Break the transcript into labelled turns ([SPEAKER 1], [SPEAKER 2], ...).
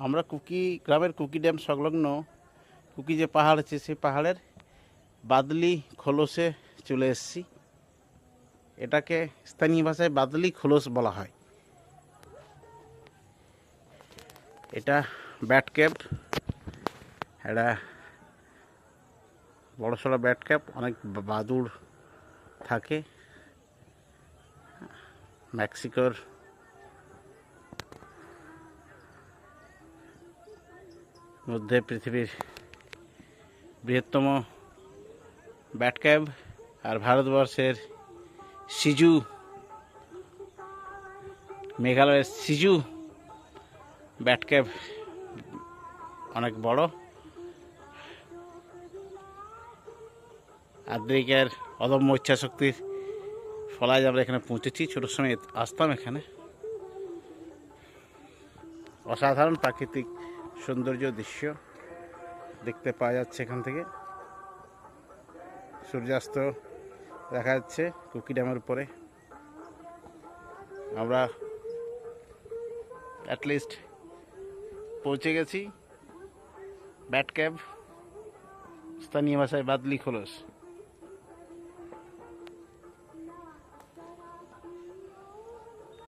[SPEAKER 1] আমরা গ্রামের cookie dam সংলগ্ন কুকি যে পাহাড় আছে সেই পাহাড়ের বাদলি খোলসে চলে এসেছি। এটাকে স্থানীয় ভাষায় বাদলি খোলস বলা হয়। এটা ব্যাট ক্যাপ, এটা বড় সড়ো ব্যাট ক্যাপ, অনেক বাদুড় থাকে। মেক্সিকোর মধ্যে পৃথিবীর বৃহত্তম ব্যাট ক্যাপ, আর ভারতবর্ষের সিজু, মেঘালয়ের সিজু ব্যাট ক্যাপ অনেক বড়। আদ্রিকের অদম্য ইচ্ছাশক্তির ফলায় আমরা এখানে পৌঁছেছি। ছোটোর সময় আসতাম এখানে। অসাধারণ প্রাকৃতিক সৌন্দর্য দৃশ্য দেখতে পাওয়া যাচ্ছে এখান থেকে। সূর্যাস্ত দেখা যাচ্ছে কুকি ড্যামের উপরে। আমরা অ্যাটলিস্ট পৌঁছে গেছি ব্যাট ক্যাপ, স্থানীয় ভাষায় বাদলি খোলস।